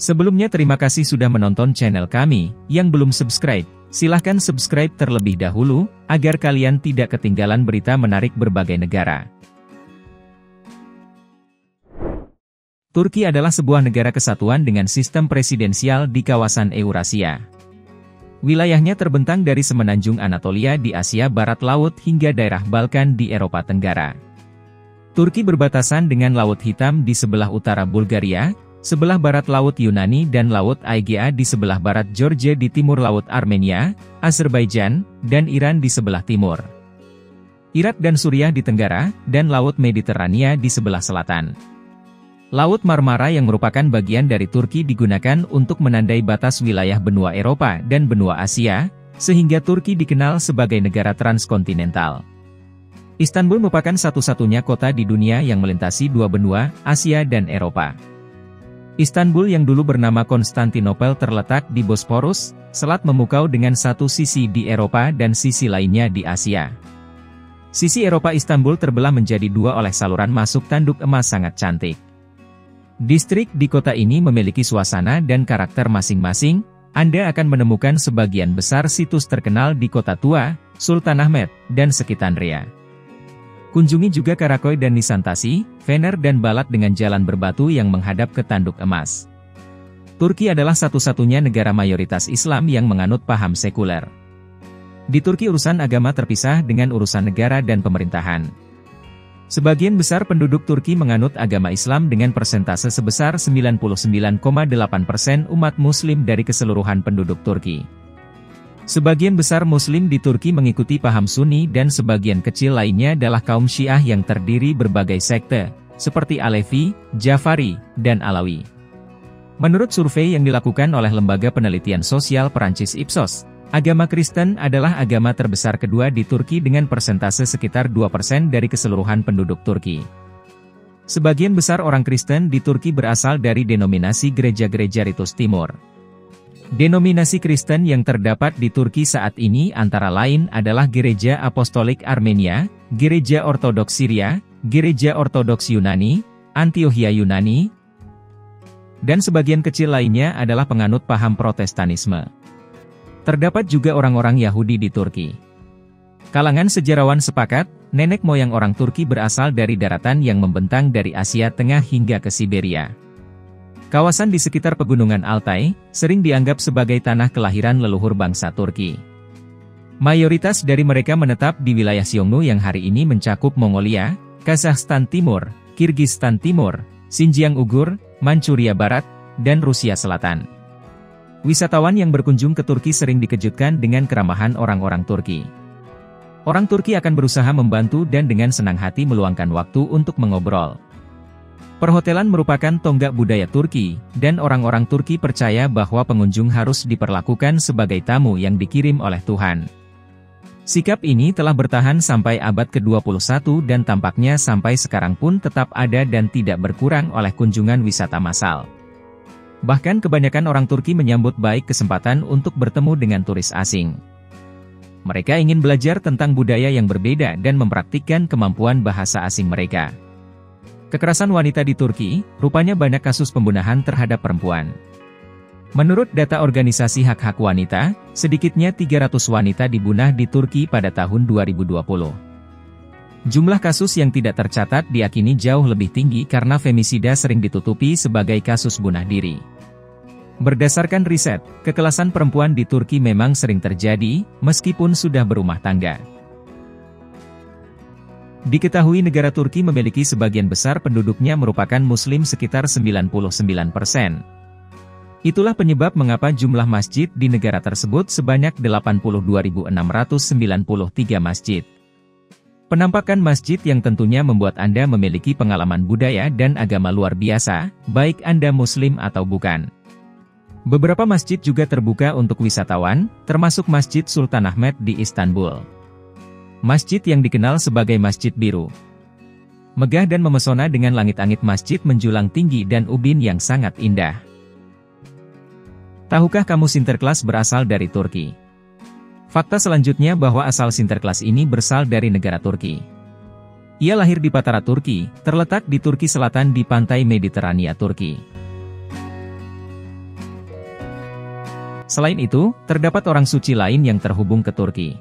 Sebelumnya terima kasih sudah menonton channel kami. Yang belum subscribe, silahkan subscribe terlebih dahulu, agar kalian tidak ketinggalan berita menarik berbagai negara. Turki adalah sebuah negara kesatuan dengan sistem presidensial di kawasan Eurasia. Wilayahnya terbentang dari semenanjung Anatolia di Asia Barat Laut hingga daerah Balkan di Eropa Tenggara. Turki berbatasan dengan Laut Hitam di sebelah utara Bulgaria, sebelah barat Laut Yunani dan Laut Aegea di sebelah barat Georgia di timur Laut Armenia, Azerbaijan, dan Iran di sebelah timur. Irak dan Suriah di tenggara, dan Laut Mediterania di sebelah selatan. Laut Marmara yang merupakan bagian dari Turki digunakan untuk menandai batas wilayah benua Eropa dan benua Asia, sehingga Turki dikenal sebagai negara transkontinental. Istanbul merupakan satu-satunya kota di dunia yang melintasi dua benua, Asia dan Eropa. Istanbul yang dulu bernama Konstantinopel terletak di Bosporus, selat memukau dengan satu sisi di Eropa dan sisi lainnya di Asia. Sisi Eropa Istanbul terbelah menjadi dua oleh saluran masuk tanduk emas sangat cantik. Distrik di kota ini memiliki suasana dan karakter masing-masing. Anda akan menemukan sebagian besar situs terkenal di Kota Tua, Sultanahmet, dan sekitarnya. Kunjungi juga Karakoy dan Nişantaşı, Fener dan Balat dengan jalan berbatu yang menghadap ke Tanduk Emas. Turki adalah satu-satunya negara mayoritas Islam yang menganut paham sekuler. Di Turki urusan agama terpisah dengan urusan negara dan pemerintahan. Sebagian besar penduduk Turki menganut agama Islam dengan persentase sebesar 99,8% umat Muslim dari keseluruhan penduduk Turki. Sebagian besar Muslim di Turki mengikuti paham Sunni dan sebagian kecil lainnya adalah kaum Syiah yang terdiri berbagai sekte, seperti Alevi, Jafari, dan Alawi. Menurut survei yang dilakukan oleh Lembaga Penelitian Sosial Perancis Ipsos, agama Kristen adalah agama terbesar kedua di Turki dengan persentase sekitar 2% dari keseluruhan penduduk Turki. Sebagian besar orang Kristen di Turki berasal dari denominasi gereja-gereja Ritus Timur. Denominasi Kristen yang terdapat di Turki saat ini antara lain adalah Gereja Apostolik Armenia, Gereja Ortodoks Syria, Gereja Ortodoks Yunani, Antiochia Yunani, dan sebagian kecil lainnya adalah penganut paham Protestanisme. Terdapat juga orang-orang Yahudi di Turki. Kalangan sejarawan sepakat, nenek moyang orang Turki berasal dari daratan yang membentang dari Asia Tengah hingga ke Siberia. Kawasan di sekitar pegunungan Altai, sering dianggap sebagai tanah kelahiran leluhur bangsa Turki. Mayoritas dari mereka menetap di wilayah Xiongnu yang hari ini mencakup Mongolia, Kazakhstan Timur, Kirgistan Timur, Xinjiang Uighur, Manchuria Barat, dan Rusia Selatan. Wisatawan yang berkunjung ke Turki sering dikejutkan dengan keramahan orang-orang Turki. Orang Turki akan berusaha membantu dan dengan senang hati meluangkan waktu untuk mengobrol. Perhotelan merupakan tonggak budaya Turki, dan orang-orang Turki percaya bahwa pengunjung harus diperlakukan sebagai tamu yang dikirim oleh Tuhan. Sikap ini telah bertahan sampai abad ke-21 dan tampaknya sampai sekarang pun tetap ada dan tidak berkurang oleh kunjungan wisata massal. Bahkan kebanyakan orang Turki menyambut baik kesempatan untuk bertemu dengan turis asing. Mereka ingin belajar tentang budaya yang berbeda dan mempraktikkan kemampuan bahasa asing mereka. Kekerasan wanita di Turki, rupanya banyak kasus pembunuhan terhadap perempuan. Menurut data organisasi hak-hak wanita, sedikitnya 300 wanita dibunuh di Turki pada tahun 2020. Jumlah kasus yang tidak tercatat diyakini jauh lebih tinggi karena femisida sering ditutupi sebagai kasus bunuh diri. Berdasarkan riset, kekerasan perempuan di Turki memang sering terjadi, meskipun sudah berumah tangga. Diketahui negara Turki memiliki sebagian besar penduduknya merupakan Muslim sekitar 99%. Itulah penyebab mengapa jumlah masjid di negara tersebut sebanyak 82.693 masjid. Penampakan masjid yang tentunya membuat Anda memiliki pengalaman budaya dan agama luar biasa, baik Anda Muslim atau bukan. Beberapa masjid juga terbuka untuk wisatawan, termasuk Masjid Sultanahmet di Istanbul. Masjid yang dikenal sebagai Masjid Biru. Megah dan memesona dengan langit-langit masjid menjulang tinggi dan ubin yang sangat indah. Tahukah kamu Sinterklas berasal dari Turki? Fakta selanjutnya bahwa asal Sinterklas ini berasal dari negara Turki. Ia lahir di Patara, Turki, terletak di Turki Selatan di pantai Mediterania Turki. Selain itu, terdapat orang suci lain yang terhubung ke Turki.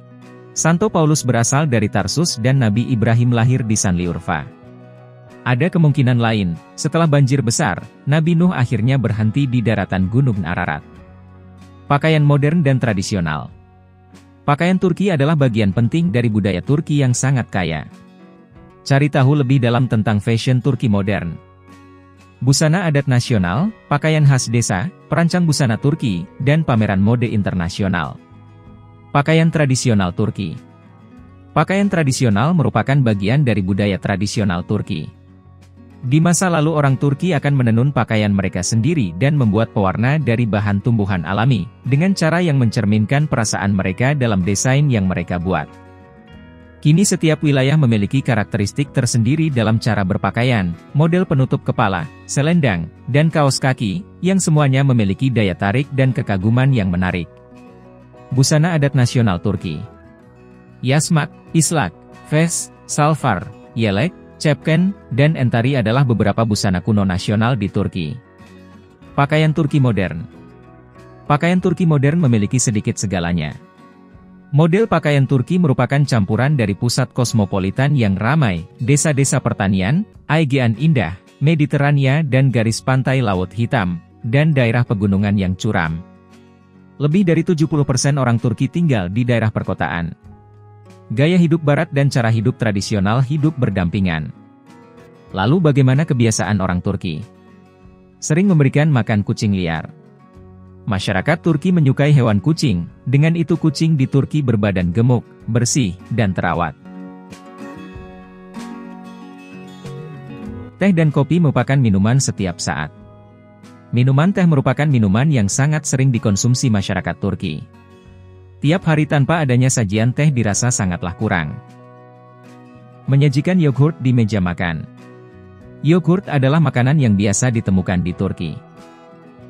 Santo Paulus berasal dari Tarsus dan Nabi Ibrahim lahir di Sanliurfa. Ada kemungkinan lain, setelah banjir besar, Nabi Nuh akhirnya berhenti di daratan Gunung Ararat. Pakaian modern dan tradisional. Pakaian Turki adalah bagian penting dari budaya Turki yang sangat kaya. Cari tahu lebih dalam tentang fashion Turki modern. Busana adat nasional, pakaian khas desa, perancang busana Turki, dan pameran mode internasional. Pakaian tradisional Turki. Pakaian tradisional merupakan bagian dari budaya tradisional Turki. Di masa lalu orang Turki akan menenun pakaian mereka sendiri dan membuat pewarna dari bahan tumbuhan alami, dengan cara yang mencerminkan perasaan mereka dalam desain yang mereka buat. Kini setiap wilayah memiliki karakteristik tersendiri dalam cara berpakaian, model penutup kepala, selendang, dan kaos kaki, yang semuanya memiliki daya tarik dan kekaguman yang menarik. Busana adat nasional Turki. Yasmak, islak, fes, salvar, yelek, cepken, dan entari adalah beberapa busana kuno nasional di Turki. Pakaian Turki modern. Pakaian Turki modern memiliki sedikit segalanya. Model pakaian Turki merupakan campuran dari pusat kosmopolitan yang ramai, desa-desa pertanian, Aegean indah, Mediterania dan garis pantai Laut Hitam, dan daerah pegunungan yang curam. Lebih dari 70% orang Turki tinggal di daerah perkotaan. Gaya hidup barat dan cara hidup tradisional hidup berdampingan. Lalu bagaimana kebiasaan orang Turki? Sering memberikan makan kucing liar. Masyarakat Turki menyukai hewan kucing, dengan itu kucing di Turki berbadan gemuk, bersih, dan terawat. Teh dan kopi merupakan minuman setiap saat. Minuman teh merupakan minuman yang sangat sering dikonsumsi masyarakat Turki. Tiap hari tanpa adanya sajian teh dirasa sangatlah kurang. Menyajikan yogurt di meja makan. Yogurt adalah makanan yang biasa ditemukan di Turki.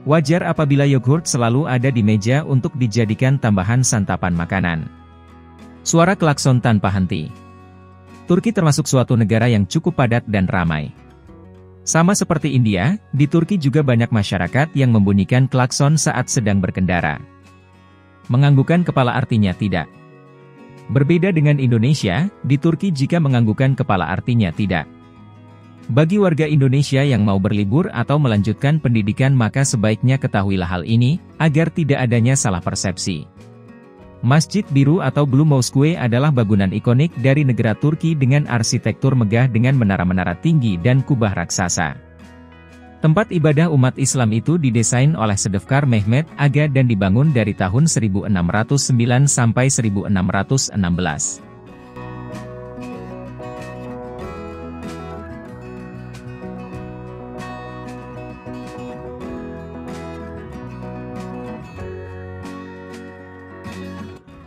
Wajar apabila yogurt selalu ada di meja untuk dijadikan tambahan santapan makanan. Suara klakson tanpa henti. Turki termasuk suatu negara yang cukup padat dan ramai. Sama seperti India, di Turki juga banyak masyarakat yang membunyikan klakson saat sedang berkendara. Menganggukkan kepala artinya tidak. Berbeda dengan Indonesia, di Turki jika menganggukkan kepala artinya tidak. Bagi warga Indonesia yang mau berlibur atau melanjutkan pendidikan maka sebaiknya ketahuilah hal ini, agar tidak adanya salah persepsi. Masjid Biru atau Blue Mosque adalah bangunan ikonik dari negara Turki dengan arsitektur megah dengan menara-menara tinggi dan kubah raksasa. Tempat ibadah umat Islam itu didesain oleh Sedefkar Mehmet Aga dan dibangun dari tahun 1609 sampai 1616.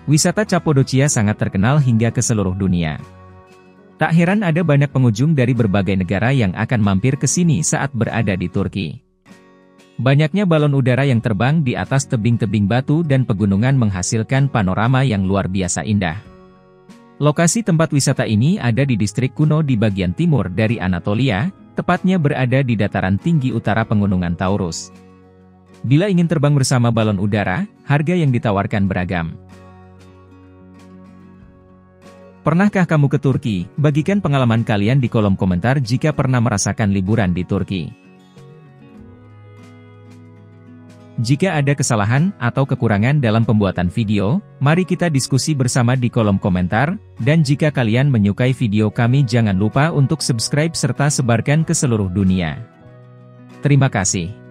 Wisata Cappadocia sangat terkenal hingga ke seluruh dunia. Tak heran ada banyak pengunjung dari berbagai negara yang akan mampir ke sini saat berada di Turki. Banyaknya balon udara yang terbang di atas tebing-tebing batu dan pegunungan menghasilkan panorama yang luar biasa indah. Lokasi tempat wisata ini ada di distrik kuno di bagian timur dari Anatolia, tepatnya berada di dataran tinggi utara pegunungan Taurus. Bila ingin terbang bersama balon udara, harga yang ditawarkan beragam. Pernahkah kamu ke Turki? Bagikan pengalaman kalian di kolom komentar jika pernah merasakan liburan di Turki. Jika ada kesalahan atau kekurangan dalam pembuatan video, mari kita diskusi bersama di kolom komentar, dan jika kalian menyukai video kami jangan lupa untuk subscribe serta sebarkan ke seluruh dunia. Terima kasih.